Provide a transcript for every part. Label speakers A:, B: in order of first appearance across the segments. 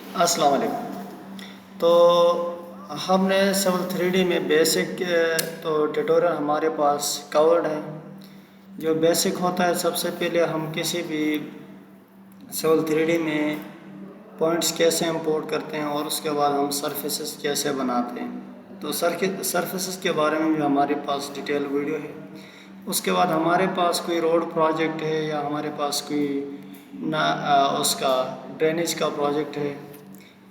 A: अस्सलाम वालेकुम। तो हमने सिविल 3D में बेसिक तो ट्यूटोरियल हमारे पास कवर्ड है। जो बेसिक होता है, सबसे पहले हम किसी भी सिविल 3D में पॉइंट्स कैसे इंपोर्ट करते हैं और उसके बाद हम सरफेसेस कैसे बनाते हैं। तो सरफेसेस के बारे में भी हमारे पास डिटेल वीडियो है। उसके बाद हमारे पास कोई रोड प्रोजेक्ट है या हमारे पास कोई ना उसका ड्रेनेज का प्रोजेक्ट है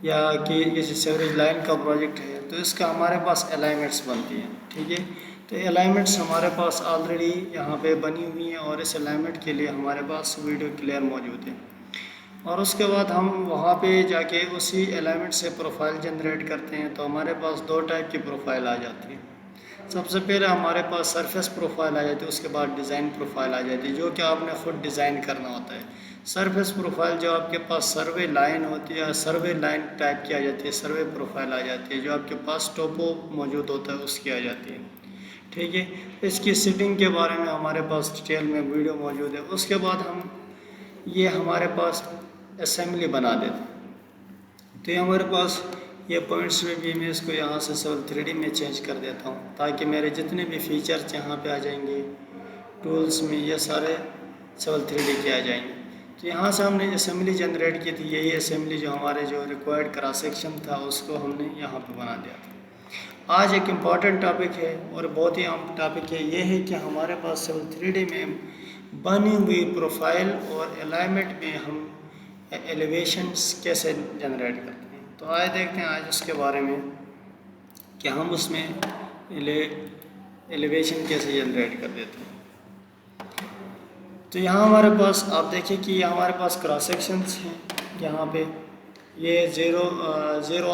A: या कि किसी सीवरेज लाइन का प्रोजेक्ट है, तो इसका हमारे पास अलाइनमेंट्स बनती हैं। ठीक है, तो अलाइनमेंट्स हमारे पास ऑलरेडी यहाँ पे बनी हुई हैं और इस अलाइनमेंट के लिए हमारे पास वीडियो क्लियर मौजूद है। और उसके बाद हम वहाँ पे जाके उसी अलाइनमेंट से प्रोफाइल जनरेट करते हैं। तो हमारे पास दो टाइप की प्रोफाइल आ जाती है। सबसे पहले हमारे पास सरफेस प्रोफाइल आ जाती है, उसके बाद डिज़ाइन प्रोफाइल आ जाती है, जो कि आपने खुद डिज़ाइन करना होता है। सरफेस प्रोफाइल जो आपके पास सर्वे लाइन होती है, सर्वे लाइन टाइप की आ जाती है, सर्वे प्रोफाइल आ जाती है। जो आपके पास टोपो मौजूद होता है उसकी आ जाती है। ठीक है, इसकी सेटिंग के बारे में हमारे पास डिटेल में वीडियो मौजूद है। उसके बाद हम ये हमारे पास असेंबली बना देते हैं। तो ये हमारे पास ये पॉइंट्स में भी मैं इसको यहाँ से सिविल 3D में चेंज कर देता हूँ, ताकि मेरे जितने भी फीचर्स यहाँ पे आ जाएंगे टूल्स में, ये सारे सिविल 3D के आ जाएंगे। तो यहाँ से हमने असेंबली जनरेट की थी। यही असेंबली जो हमारे जो रिक्वायर्ड क्रॉस सेक्शन था उसको हमने यहाँ पे बना दिया था। आज एक इम्पॉर्टेंट टॉपिक है और बहुत ही अहम टॉपिक है, ये है कि हमारे पास सिविल 3D में बनी हुई प्रोफाइल और अलाइनमेंट में हम एलिवेशंस कैसे जनरेट करते हैं। तो आइए देखते हैं आज उसके बारे में कि हम उसमें एलिवेशन कैसे जनरेट कर देते हैं। तो यहाँ हमारे पास आप देखिए कि ये हमारे पास क्रॉस सेक्शंस हैं। यहाँ पे ये 0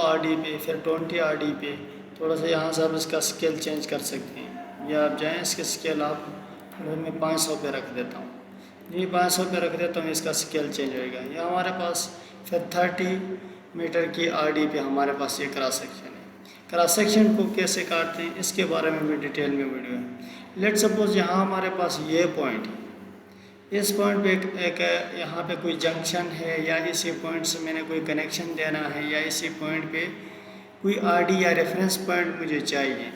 A: RD पे, फिर 20 RD पे, थोड़ा सा यहाँ से आप इसका स्केल चेंज कर सकते हैं। या आप जाएँ इसके स्केल आप मैं 500 पे रख देता हूँ। ये 500 पे रख देता हूँ, इसका स्केल चेंज होएगा। ये हमारे पास फिर 30 मीटर की RD पे हमारे पास ये क्रॉस सेक्शन है। क्रॉस सेक्शन को कैसे काटते हैं इसके बारे में भी डिटेल में वीडियो है। लेट सपोज यहाँ हमारे पास ये पॉइंट है, इस पॉइंट पे एक यहाँ पे कोई जंक्शन है या इसी पॉइंट से मैंने कोई कनेक्शन देना है या इसी पॉइंट पे कोई RD या रेफरेंस पॉइंट मुझे चाहिए,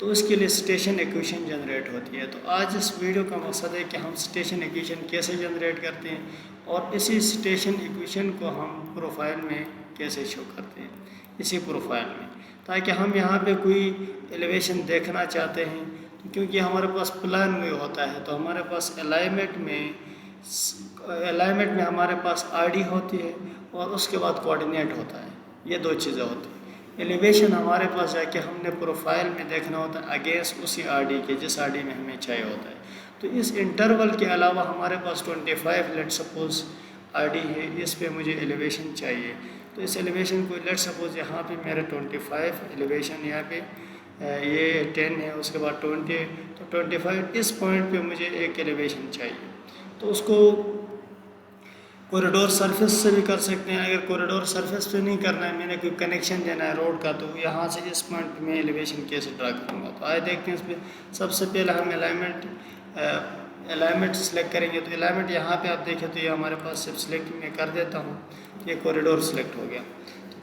A: तो उसके लिए स्टेशन इक्वेशन जनरेट होती है। तो आज इस वीडियो का मकसद है कि हम स्टेशन इक्वेशन कैसे जनरेट करते हैं और इसी स्टेशन इक्वेशन को हम प्रोफाइल में कैसे शो करते हैं इसी प्रोफाइल में, ताकि हम यहाँ पे कोई एलिवेशन देखना चाहते हैं। क्योंकि हमारे पास प्लान में होता है, तो हमारे पास अलाइनमेंट में हमारे पास RD होती है और उसके बाद कोऑर्डिनेट होता है। ये दो चीज़ें होती हैं। एलिवेशन हमारे पास जाके हमने प्रोफाइल में देखना होता है अगेंस्ट उसी RD के जिस RD में हमें चाहिए होता है। तो इस इंटरवल के अलावा हमारे पास 25 लेट सपोज RD है, इस पे मुझे एलिवेशन चाहिए। तो इस एलिवेशन को लेट सपोज यहाँ पे मेरे 25 एलिवेशन यहाँ पे ये 10 है, उसके बाद 20, तो 25 इस पॉइंट पे मुझे एक एलिवेशन चाहिए। तो उसको कॉरिडोर सरफेस से भी कर सकते हैं। अगर कॉरिडोर सरफेस पे नहीं करना है, मैंने कोई कनेक्शन देना है रोड का, तो यहाँ से इस पॉइंट पे मैं एलिवेशन कैसे ड्रा करूँगा। तो आइए देखते हैं। इसमें सबसे पहले हम अलाइनमेंट सेलेक्ट करेंगे। तो अलाइनमेंट यहाँ पे आप देखें तो ये हमारे पास सिर्फ सिलेक्ट मैं कर देता हूँ, ये कॉरिडोर सेलेक्ट हो गया।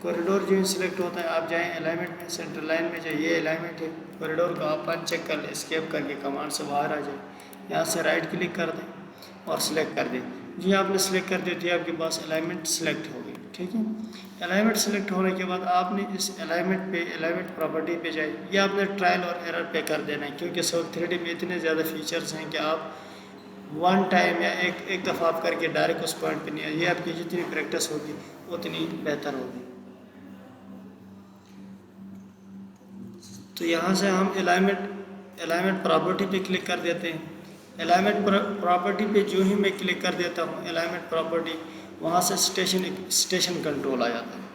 A: कॉरिडोर जो सिलेक्ट होता है, आप जाएँ अलाइनमेंट में, सेंटर लाइन में जाए, ये अलाइनमेंट है। कॉरिडोर को आप अनचेक कर लें, एस्केप करके कमांड से बाहर आ जाए, यहाँ से राइट क्लिक कर दें और सिलेक्ट कर दें। जी आपने सिलेक्ट कर दी थी, आपके पास अलाइनमेंट सेलेक्ट हो गई। ठीक है, अलाइनमेंट सेलेक्ट होने के बाद आपने इस अलाइनमेंट पे अलाइनमेंट प्रॉपर्टी पे जाए, ये आपने ट्रायल और एरर पे कर देना है। क्योंकि सिविल 3D में इतने ज़्यादा फीचर्स हैं कि आप वन टाइम या एक दफ़ा आप करके डायरेक्ट उस पॉइंट पे नहीं, ये आपकी जितनी प्रैक्टिस होगी उतनी बेहतर होगी। तो यहाँ से हम अलाइनमेंट प्रॉपर्टी पे क्लिक कर देते हैं। अलाइनमेंट प्रॉपर्टी पे जो ही मैं क्लिक कर देता हूँ अलाइनमेंट प्रॉपर्टी, वहाँ से स्टेशन कंट्रोल आ जाता है।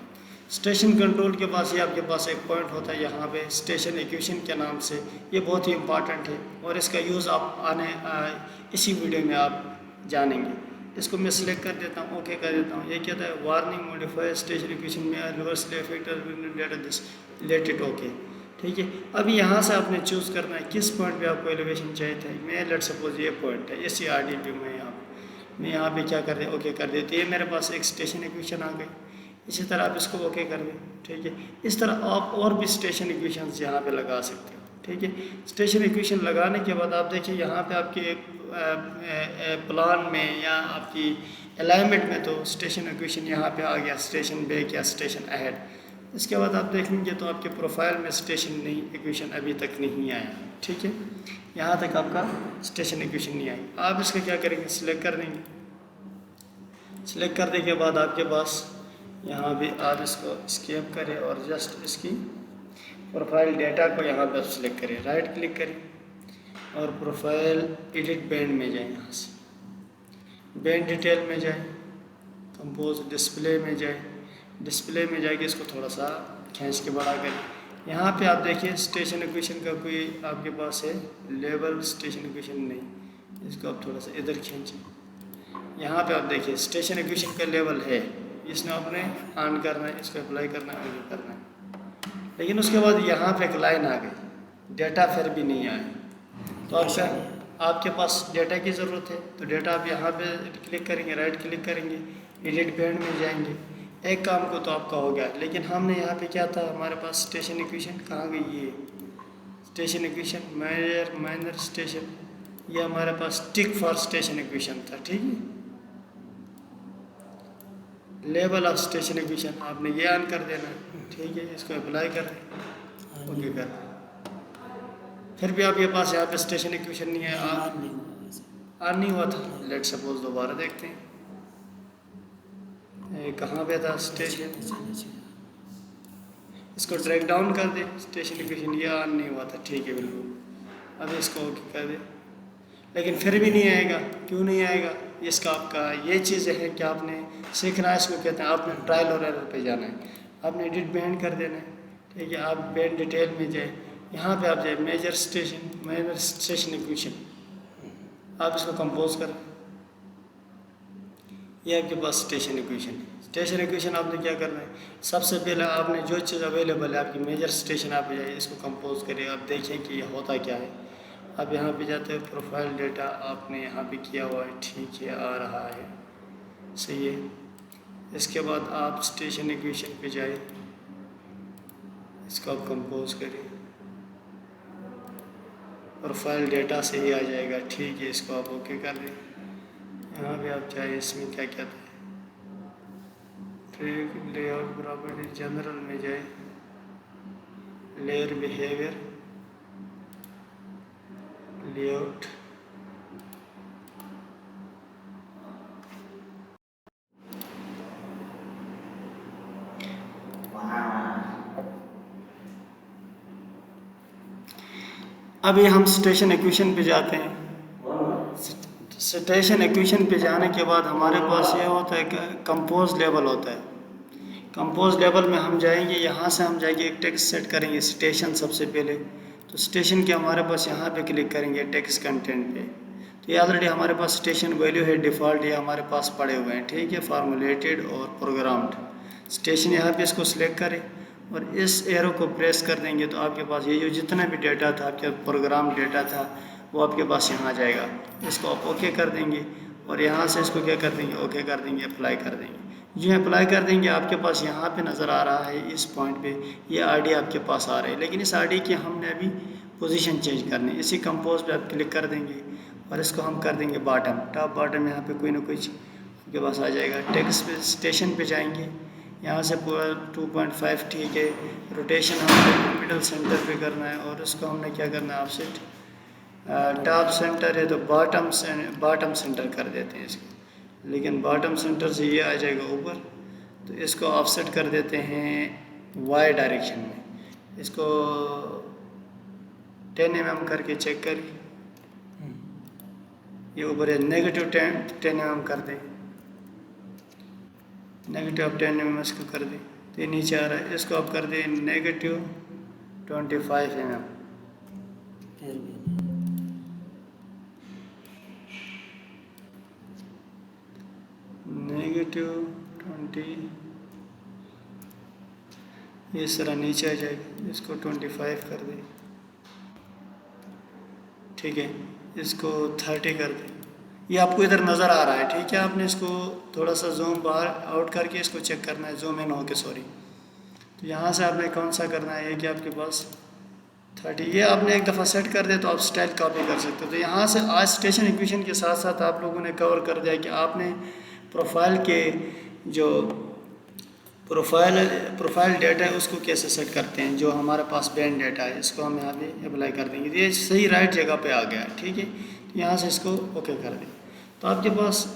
A: स्टेशन कंट्रोल के पास ये आपके पास एक पॉइंट होता है यहाँ पे स्टेशन इक्वेशन के नाम से। ये बहुत ही इंपॉर्टेंट है और इसका यूज़ आप इसी वीडियो में आप जानेंगे। इसको मैं सिलेक्ट कर देता हूँ, ओके कर देता हूँ। ये कहता है वार्निंग मॉडिफाई स्टेशन इक्वेशन में reversely effect let it okay. ठीक है, अभी यहाँ से आपने चूज़ करना है किस पॉइंट पे आपको एलिवेशन चाहिए था। मैं लेट सपोज ये पॉइंट है, इसी RD पे मैं यहाँ पे क्या कर रहे ओके कर देती है। मेरे पास एक स्टेशन इक्वेशन आ गई। इसी तरह आप इसको ओके कर दें, ठीक है। इस तरह आप और भी स्टेशन इक्वेशंस यहाँ पे लगा सकते हो, ठीक है। स्टेशन इक्वेशन लगाने के बाद आप देखिए यहाँ पे आपके प्लान में या आपकी अलाइनमेंट में तो स्टेशन इक्वेशन यहाँ पे आ गया, स्टेशन बैक या स्टेशन अहेड। इसके बाद आप देखेंगे तो आपके प्रोफाइल में स्टेशन नहीं इक्वेशन अभी तक नहीं आया, ठीक है। यहाँ तक आपका स्टेशन इक्वेशन नहीं आई। आप इसका क्या करेंगे, सिलेक्ट कर देंगे। सिलेक्ट करने के बाद आपके पास यहाँ भी आप इसको स्केप करें और जस्ट इसकी प्रोफाइल डेटा को यहाँ पर सिलेक्ट करें, राइट क्लिक करें और प्रोफाइल एडिट बैंड में जाएं। यहाँ से बैंड डिटेल में जाएं, कंपोज डिस्प्ले में जाएं, डिस्प्ले में जाके इसको थोड़ा सा खींच के बड़ा करें। यहाँ पे आप देखिए स्टेशन इक्वेशन का कोई आपके पास है लेवल, स्टेशन इक्वेशन नहीं, इसको आप थोड़ा सा इधर खींचें। यहाँ पे आप देखिए स्टेशन इक्वेशन का लेवल है, इसने आपने ऑन करना है, इसको अप्लाई करना है, आगे करना है। लेकिन उसके बाद यहाँ पे एक लाइन आ गई, डेटा फिर भी नहीं आया। तो आपके पास डेटा की ज़रूरत है, तो डेटा आप यहाँ पे क्लिक करेंगे, राइट क्लिक करेंगे, एडिट बैंड में जाएंगे। एक काम को तो आपका हो गया, लेकिन हमने यहाँ पे क्या था, हमारे पास स्टेशन इक्वेशन कहाँ गई, ये station equation major minor station, ये हमारे पास टिक फॉर स्टेशन इक्वेशन था, ठीक है। लेवल ऑफ स्टेशन इक्वेशन आपने ये ऑन कर देना है, ठीक है। इसको अप्लाई कर दें, ओके कर दें। फिर भी आपके पास यहाँ पे स्टेशन इक्वेशन नहीं है, ऑन नहीं हुआ था। लेट सपोज दोबारा देखते हैं कहाँ पे था स्टेशन, इसको ड्रैग डाउन कर दे, स्टेशन इक्वेशन ये ऑन नहीं हुआ था, ठीक है बिल्कुल। अब इसको ओके कर दे, लेकिन फिर भी नहीं आएगा। क्यों नहीं आएगा, इसका आपका ये चीज़ है कि आपने सीखना है, इसको कहते हैं आपने ट्रायल और एरर पे जाना है। आपने एडिट बैंड कर देना है, ठीक है। आप बैंड डिटेल में जाए, यहाँ पे आप जाए मेजर स्टेशन इक्वेशन, आप इसको कंपोज करें, ये आपके पास स्टेशन इक्वेशन है। स्टेशन इक्वेशन आपने क्या करना है, सबसे पहले आपने जो चीज़ अवेलेबल है आपकी मेजर स्टेशन, आप जाइए इसको कंपोज करिए। आप देखें कि ये होता क्या है। आप यहाँ पे जाते हैं, प्रोफाइल डेटा आपने यहाँ पे किया हुआ है, ठीक है, आ रहा है, सही है। इसके बाद आप स्टेशन इक्वेशन पे जाए, इसको आप कंपोज करिए, प्रोफाइल डेटा से ही आ जाएगा, ठीक है। इसको आप ओके कर दें। यहाँ पे आप चाहे इसमें क्या क्या था, ट्रैक लेआउट प्रॉपर्टी जनरल में जाए, लेयर बिहेवियर लेआउट, अभी हम स्टेशन इक्वेशन पे जाते हैं। स्टेशन इक्वेशन पे जाने के बाद हमारे पास ये होता है कि कंपोज लेवल होता है। कंपोज लेवल में हम जाएंगे, यहाँ से हम जाएंगे एक टेक्स्ट सेट करेंगे स्टेशन सबसे पहले। तो स्टेशन के हमारे पास यहाँ पे क्लिक करेंगे टेक्स्ट कंटेंट पे, तो ये ऑलरेडी हमारे पास स्टेशन वैल्यू है डिफ़ॉल्ट, ये हमारे पास पड़े हुए हैं, ठीक है, फार्मूलेटेड और प्रोग्राम्ड स्टेशन। यहाँ पे इसको सिलेक्ट करें और इस एरो को प्रेस कर देंगे तो आपके पास ये जो जितना भी डेटा था, आपका प्रोग्राम डेटा था, वो आपके पास यहाँ आ जाएगा। इसको आप ओके कर देंगे और यहाँ से इसको क्या कर देंगे, ओके कर देंगे, अप्लाई कर देंगे। जो अप्लाई कर देंगे आपके पास यहाँ पे नज़र आ रहा है, इस पॉइंट पे ये आरडी आपके पास आ रहा है, लेकिन इस आरडी की हमने अभी पोजीशन चेंज करनी है। इसी कंपोज पे आप क्लिक कर देंगे और इसको हम कर देंगे बॉटम, टॉप बॉटम। यहाँ पे कोई ना कुछ आपके पास आ जाएगा। टेक्स्ट पे स्टेशन पे जाएंगे, यहाँ से पूरा 2.5, ठीक है। रोटेशन हमें मिडल सेंटर पे करना है और इसको हमने क्या करना है, ऑफसेट टॉप सेंटर है तो बॉटम सेंटर कर देते हैं इसको, लेकिन बॉटम सेंटर से ये आ जाएगा ऊपर, तो इसको ऑफसेट कर देते हैं वाई डायरेक्शन में। इसको 10 mm करके चेक करिए, ये ऊपर है। नेगेटिव 10 mm कर दें, नेगेटिव 10 mm इसको कर दें तो ये नीचे आ रहा है। इसको आप कर दें नेगेटिव 25 mm, नेगेटिव 20, इस तरह नीचे आ जाएगा। इसको 25 कर दें, ठीक है। इसको 30 कर दें, ये आपको इधर नज़र आ रहा है, ठीक है। आपने इसको थोड़ा सा जूम बाहर आउट करके इसको चेक करना है, जूम इन होके, सॉरी। तो यहाँ से आपने कौन सा करना है, ये कि आपके पास 30, ये आपने एक दफ़ा सेट कर दे तो आप स्टाइल कॉपी कर सकते हो। तो यहाँ से आज स्टेशन इक्वेशन के साथ साथ आप लोगों ने कवर कर दिया कि आपने प्रोफाइल के जो प्रोफाइल डेटा है उसको कैसे सेट करते हैं। जो हमारे पास बैंड डेटा है इसको हम यहाँ पे अप्लाई कर देंगे, ये सही राइट जगह पे आ गया है, ठीक है। तो यहाँ से इसको ओके कर दें, तो आपके पास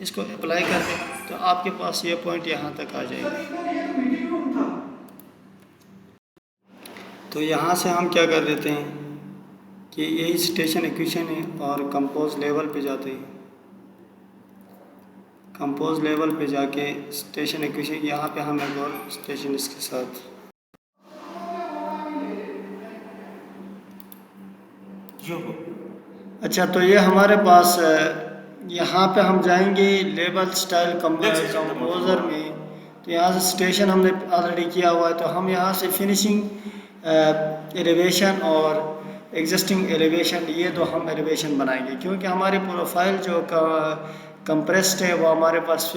A: इसको अप्लाई कर दें तो आपके पास ये पॉइंट यहाँ तक आ जाएगा। तो यहाँ से हम क्या कर देते हैं कि यही स्टेशन इक्वेशन है और कंपोज लेवल पे जाते हैं। कंपोज लेवल पे जाके स्टेशन इक्वेशन यहाँ पे हम एक और स्टेशन इसके साथ जो अच्छा, तो ये हमारे पास यहाँ पे हम जाएंगे लेवल स्टाइल कंपोजर में। तो यहाँ से स्टेशन हमने ऑलरेडी किया हुआ है, तो हम यहाँ से फिनिशिंग एलिवेशन और एग्जिस्टिंग एलिवेशन, ये दो हम एलिवेशन बनाएंगे, क्योंकि हमारी प्रोफाइल जो कंप्रेस्ड है वो हमारे पास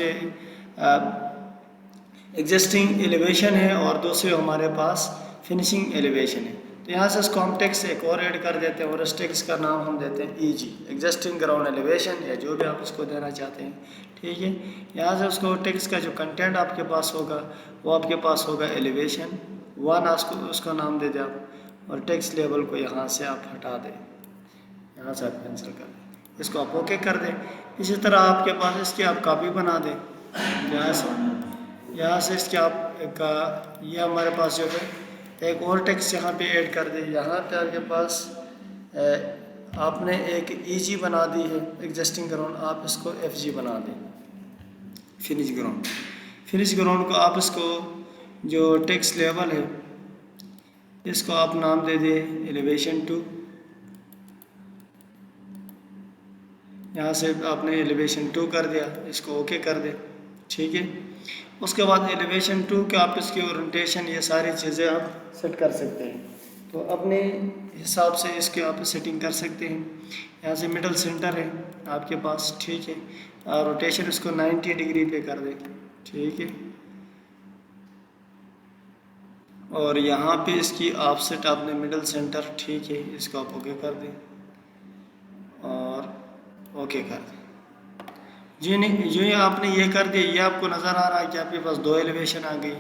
A: एग्जिस्टिंग एलिवेशन है और दूसरे हमारे पास फिनिशिंग एलिवेशन है। तो यहाँ से इसको हम टेक्स्ट एक और ऐड कर देते हैं और इस टेक्स्ट का नाम हम देते हैं EG, एग्जिस्टिंग ग्राउंड एलिवेशन, या जो भी आप इसको देना चाहते हैं, ठीक है। यहाँ से उसको टेक्स्ट का जो कंटेंट आपके पास होगा वो आपके पास होगा एलिवेशन 1, उसका नाम दे दें आप, और टेक्स्ट लेवल को यहाँ से आप हटा दें, यहाँ से आप कैंसिल कर दें, इसको आप ओके कर दें। इसी तरह आपके पास इसकी आप कॉपी बना दें, यहाँ से इसके आप ये हमारे पास जो है एक और टेक्स्ट यहाँ पे ऐड कर दें। यहाँ पे आपके पास आपने एक EG बना दी है एग्जिस्टिंग ग्राउंड, आप इसको FG बना दें, फिनिश ग्राउंड। फिनिश ग्राउंड को आप इसको जो टेक्स्ट लेवल है इसको आप नाम दे दें एलिवेशन 2। यहाँ से आपने एलिवेशन 2 कर दिया, इसको ओके कर दें, ठीक है। उसके बाद एलिवेशन 2 के आप इसकी ओरिएंटेशन ये सारी चीज़ें आप सेट कर सकते हैं, तो अपने हिसाब से इसके आप सेटिंग कर सकते हैं। यहाँ से मिडल सेंटर है आपके पास, ठीक है, और रोटेशन इसको 90 डिग्री पे कर दें, ठीक है। और यहाँ पे इसकी ऑफसेट आपने मिडल सेंटर, ठीक है, इसको आप ओके कर दें और ओके कर दें। जी नहीं, जो ये आपने ये कर दिया, ये आपको नज़र आ रहा है कि आपके पास 2 एलिवेशन आ गई,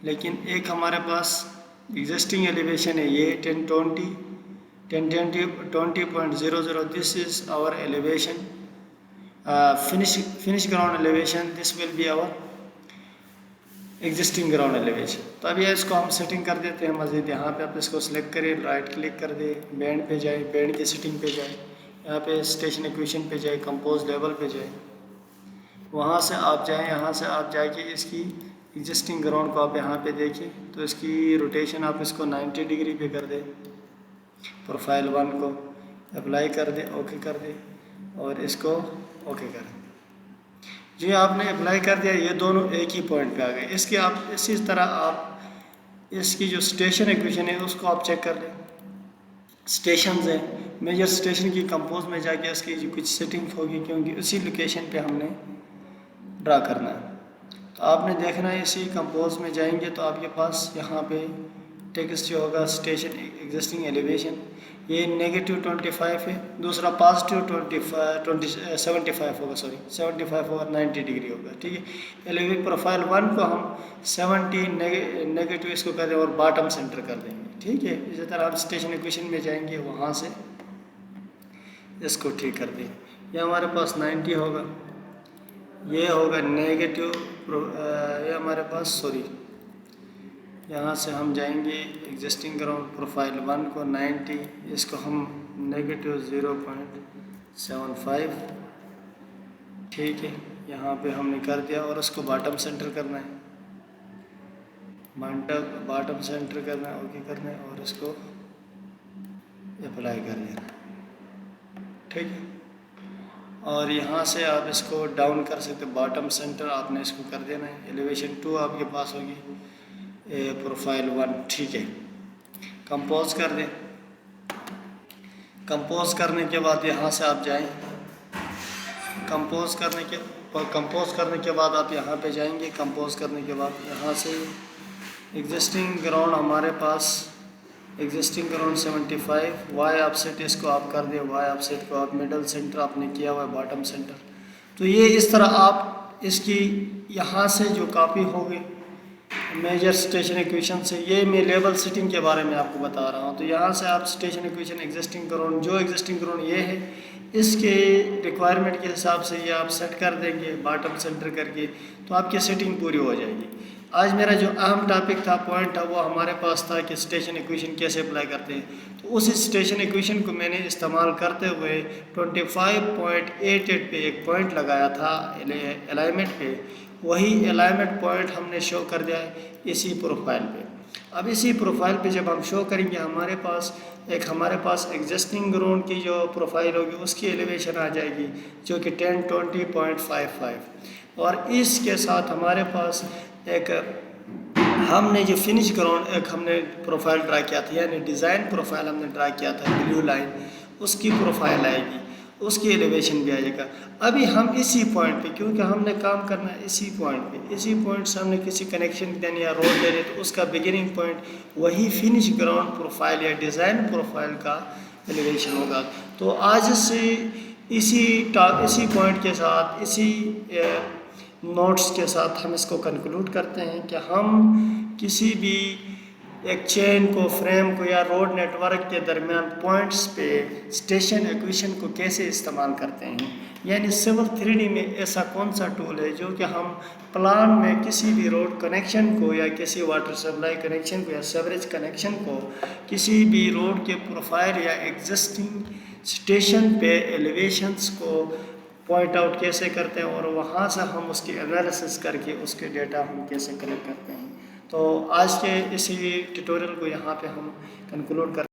A: लेकिन एक हमारे पास एग्जिस्टिंग एलिवेशन है ये 1020.00, this is our elevation, finish ground elevation, this will be our existing ground elevation. तो अभी इसको हम सेटिंग कर देते हैं मज़ीद। यहाँ पे आप इसको सिलेक्ट करें, राइट क्लिक कर दे, बैंड पे जाए, बैंड की सेटिंग पे जाए, यहाँ पे स्टेशन इक्वेशन पे जाए, कंपोज लेवल पे जाए, वहाँ से आप जाएं, यहाँ से आप जाके इसकी एग्जिस्टिंग ग्राउंड को आप यहाँ पे देखिए, तो इसकी रोटेशन आप इसको 90 डिग्री पे कर दें, प्रोफाइल 1 को अप्लाई कर दें, ओके कर दें और इसको ओके कर दें। जी आपने अप्लाई कर दिया, ये दोनों एक ही पॉइंट पे आ गए। इसके आप इसी तरह आप इसकी जो स्टेशन इक्वेशन है उसको आप चेक कर लें। स्टेशन है, मेजर स्टेशन की कंपोज में जाके इसकी जो कुछ सेटिंग होगी, क्योंकि उसी लोकेशन पे हमने ड्रा करना है। तो आपने देखना है इसी कंपोज में जाएंगे तो आपके पास यहाँ पे टेक्स्ट जो होगा स्टेशन एग्जिस्टिंग एलिवेशन, ये -25 है, दूसरा +25 75 होगा, सॉरी 75 होगा, 90 डिग्री होगा, ठीक है। एलिवेशन प्रोफाइल 1 को हम 70 नेगेटिव इसको कर दें और बॉटम सेंटर कर देंगे, ठीक है। इसी तरह हम स्टेशन इक्वेशन में जाएंगे, वहाँ से इसको ठीक कर दें, ये हमारे पास 90 होगा, ये होगा नेगेटिव, ये हमारे पास, सॉरी यहाँ से हम जाएंगे एग्जिस्टिंग ग्राउंड प्रोफाइल 1 को 90, इसको हम -0.75, ठीक है, यहाँ पे हमने कर दिया और उसको बॉटम सेंटर करना है, बॉटम सेंटर करना है, ओके करना है और इसको अप्लाई कर देना, ठीक है। और यहाँ से आप इसको डाउन कर सकते, बॉटम सेंटर आपने इसको कर देना है। एलिवेशन 2 आपके पास होगी, प्रोफाइल 1, ठीक है। कंपोज कर दें, कंपोज करने के बाद यहाँ से आप जाएं, कंपोज करने के बाद आप यहाँ पे जाएंगे। कंपोज करने के बाद यहाँ से एग्जिस्टिंग ग्राउंड हमारे पास एग्जिस्टिंग ग्राउंड 75 वाई ऑफसेट इसको आप कर दें। वाई ऑफसेट को आप मिडल सेंटर आपने किया हुआ है, बॉटम सेंटर। तो ये इस तरह आप इसकी यहाँ से जो कॉपी होगी मेजर स्टेशन इक्वेशन से, ये मैं लेवल सेटिंग के बारे में आपको बता रहा हूँ। तो यहाँ से आप स्टेशन इक्वेशन एग्जिस्टिंग ग्राउंड, जो एग्जिस्टिंग ग्राउंड ये है, इसके रिक्वायरमेंट के हिसाब से ये आप सेट कर देंगे बॉटम सेंटर करके, तो आपकी सेटिंग पूरी हो जाएगी। आज मेरा जो अहम टॉपिक था, पॉइंट था, वो हमारे पास था कि स्टेशन इक्वेशन कैसे अप्लाई करते हैं। तो उस स्टेशन इक्वेशन को मैंने इस्तेमाल करते हुए 25.88 पे एक पॉइंट लगाया था अलाइनमेंट पे। वही अलाइनमेंट पॉइंट हमने शो कर दिया है इसी प्रोफाइल पे। अब इसी प्रोफाइल पे जब हम शो करेंगे, हमारे पास एग्जिस्टिंग ग्राउंड की जो प्रोफाइल होगी उसकी एलिवेशन आ जाएगी जो कि 1020.55, और इसके साथ हमारे पास एक हमने जो फिनिश ग्राउंड एक हमने प्रोफाइल ड्रा किया था, यानी डिज़ाइन प्रोफाइल हमने ड्रा किया था ब्लू लाइन, उसकी प्रोफाइल आएगी, उसकी एलिवेशन भी आ जाएगा। अभी हम इसी पॉइंट पे, क्योंकि हमने काम करना है इसी पॉइंट से हमने किसी कनेक्शन देनी या रोड देनी, तो उसका बिगिनिंग पॉइंट वही फिनिश ग्राउंड प्रोफाइल या डिज़ाइन प्रोफाइल का एलिवेशन होगा। तो आज से इसी पॉइंट के साथ, इसी नोट्स के साथ हम इसको कंक्लूड करते हैं कि हम किसी भी एक चेन को, फ्रेम को या रोड नेटवर्क के दरमियान पॉइंट्स पे स्टेशन इक्वेशन को कैसे इस्तेमाल करते हैं। यानी सिविल 3D में ऐसा कौन सा टूल है जो कि हम प्लान में किसी भी रोड कनेक्शन को या किसी वाटर सप्लाई कनेक्शन को या सेवरेज कनेक्शन को, किसी भी रोड के प्रोफाइल या एग्जिस्टिंग स्टेशन पे एलिवेशंस को पॉइंट आउट कैसे करते हैं, और वहाँ से हम उसकी एनालिसिस करके उसके डेटा हम कैसे कलेक्ट करते हैं। तो आज के इसी ट्यूटोरियल को यहाँ पे हम कंक्लूड कर